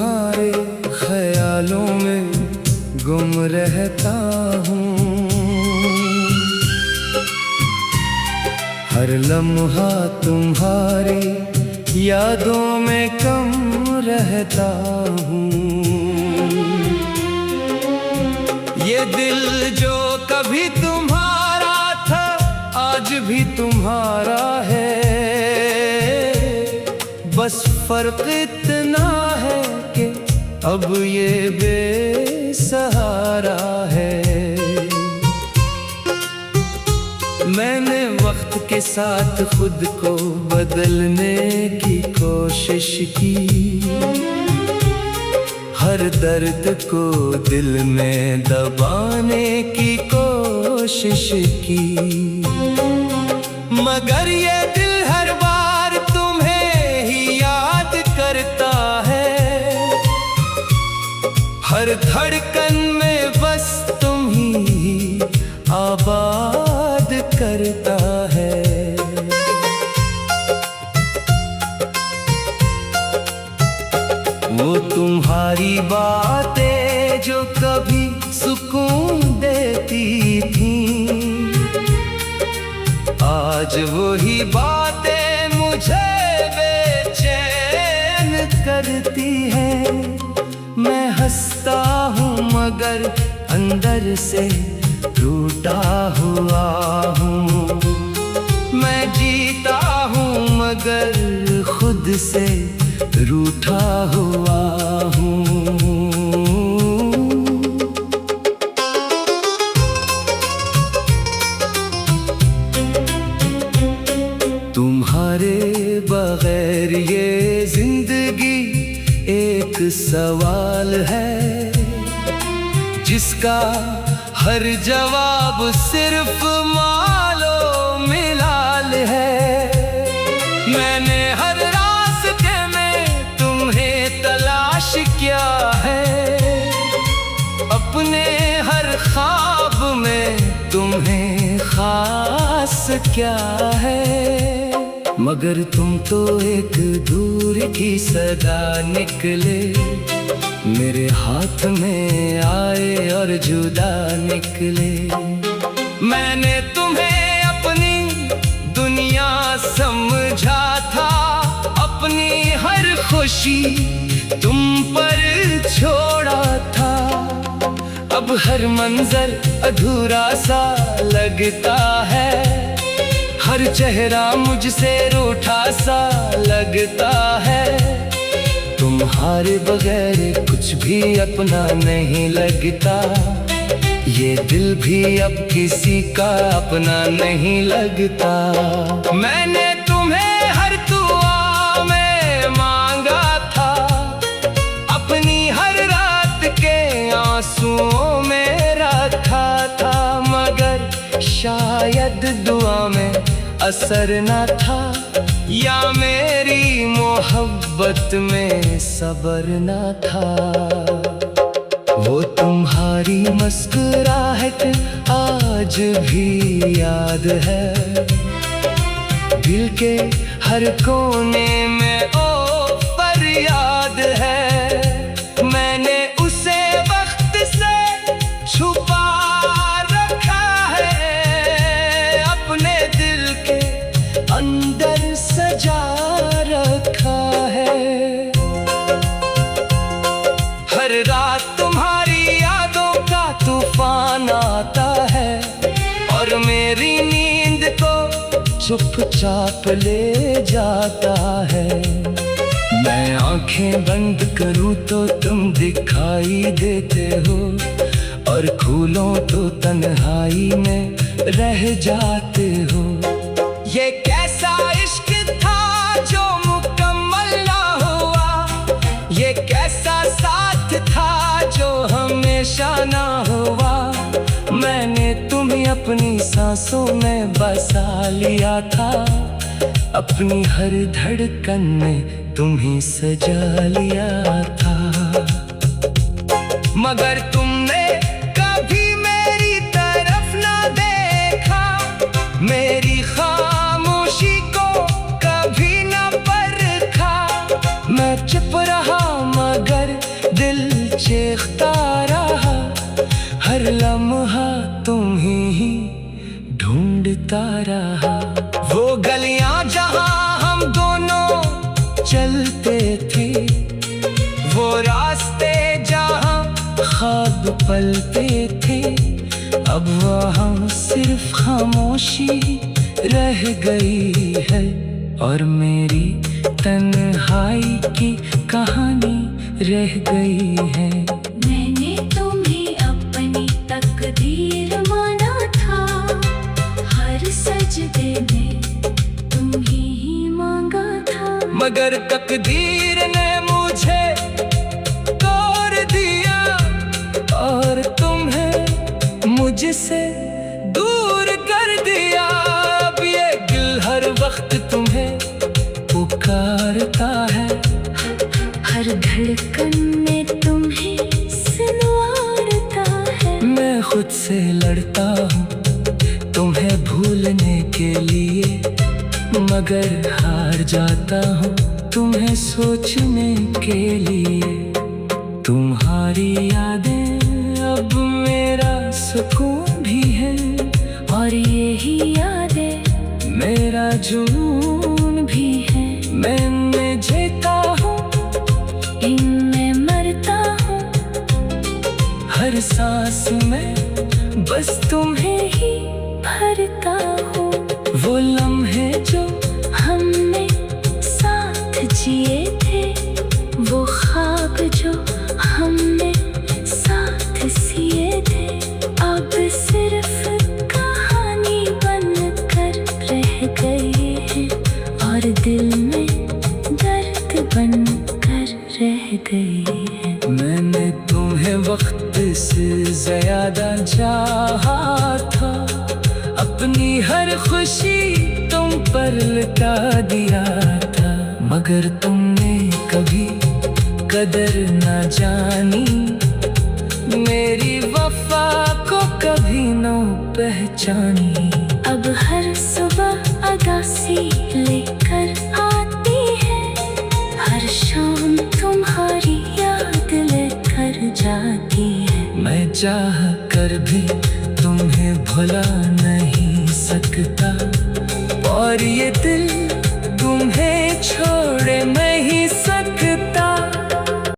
तुम्हारे ख्यालों में गुम रहता हूँ। हर लम्हा तुम्हारी यादों में कम रहता हूँ। ये दिल जो कभी तुम्हारा था आज भी तुम्हारा है। बस फर्क इतना है कि अब ये बेसहारा है। मैंने वक्त के साथ खुद को बदलने की कोशिश की। हर दर्द को दिल में दबाने की कोशिश की, मगर ये दिल हर बार तुम्हें ही याद करता है। हर धड़कन में बस तुम ही आबाद करता है। वो तुम्हारी बातें जो कभी सुकून देती थी, आज वही बातें मुझे बेचैन करती हैं। मैं हंसता हूँ मगर अंदर से टूटा हुआ हूँ। मैं जीता हूँ मगर खुद से रूठा हुआ हूँ। तुम्हारे बगैर ये जिंदगी एक सवाल है, जिसका हर जवाब सिर्फ मालो मिलाल है। मैंने हर रास्ते में तुम्हें तलाश किया है, अपने हर ख्वाब में तुम्हें खास क्या है। मगर तुम तो एक दूर की सदा निकले, मेरे हाथ में आए और जुदा निकले। मैंने तुम्हें अपनी दुनिया समझा था, अपनी हर खुशी तुम पर छोड़ा था। अब हर मंजर अधूरा सा लगता है, हर चेहरा मुझसे रूठा सा लगता है। तुम्हारे बगैर कुछ भी अपना नहीं लगता, ये दिल भी अब किसी का अपना नहीं लगता। मैंने तुम्हें हर दुआ में मांगा था, अपनी हर रात के आंसुओं में रखा था। मगर शायद दुआ में असर न था, या मेरी मोहब्बत में सब्र न था। वो तुम्हारी मुस्कुराहट आज भी याद है, दिल के हर कोने में ओ फरियाद है। मैंने उसे वक्त से छुपा रखा है, अपने दिल के अंदर सजा रखा है। हर रात तुम्हारी यादों का तूफान आता है, और मेरी नींद को चुपचाप ले जाता है। मैं आंखें बंद करूं तो तुम दिखाई देते हो, और खोलूं तो तन्हाई में रह जाते हो। ये कैसा इश्क था जो मुकम्मल ना हुआ, ये कैसा साथ था जो हमेशा ना हुआ। मैंने तुम्हें अपनी सांसों में बसा लिया था, अपनी हर धड़कन में तुम्हें सजा लिया था। मगर तुमने कभी मेरी तरफ ना देखा, मेरी खामोशी को कभी ना परखा। मैं चुप रहा मगर चीखता रहा, हर लम्हा तुम्हें ही ढूंढता रहा। वो गलियां जहां हम दोनों चलते थे, वो रास्ते जहां ख्वाब पलते थे, अब वहाँ सिर्फ खामोशी रह गई है और मेरी तन्हाई की कहानी रह गई है। मैंने तुम्हें अपनी तकदीर माना था, हर सजदे में तुम्हें ही मांगा था, मगर तकदीर ने मुझे तोड़ दिया और तुम्हें मुझसे दूर कर दिया। अब ये दिल हर वक्त तुम्हें पुकारता है, हर धड़कन में तुम्हें सुनवारता है। मैं खुद से लड़ता हूँ तुम्हें भूलने के लिए, मगर हार जाता हूँ तुम्हें सोचने के लिए। तुम्हारी यादें अब मेरा सुकून भी है और यही यादें मेरा जुनून भी है। मैं इनमें जीता हूँ, इनमें मरता हूँ, हर सांस में बस तुम्हें ही भरता हूँ। वो लम्हे जो हमने साथ जिए थे, वो ख्वाब जो हमने साथ सिए थे, अब सिर्फ कहानी बनकर रह गए हैं और दिल में दर्द बनकर रह गए हैं। मैंने तुम्हें वक्त से ज्यादा चाहा था, अपनी हर खुशी तुम पर लुटा दिया था, मगर तुमने कभी कदर न जानी, मेरी वफा को कभी न पहचानी। अब हर सुबह अदासी लेकर आती है, हर शाम तुम्हारी याद लेकर जाती है। मैं चाह कर भी तुम्हें भुला नहीं सकता और ये दिल तुम्हें छोड़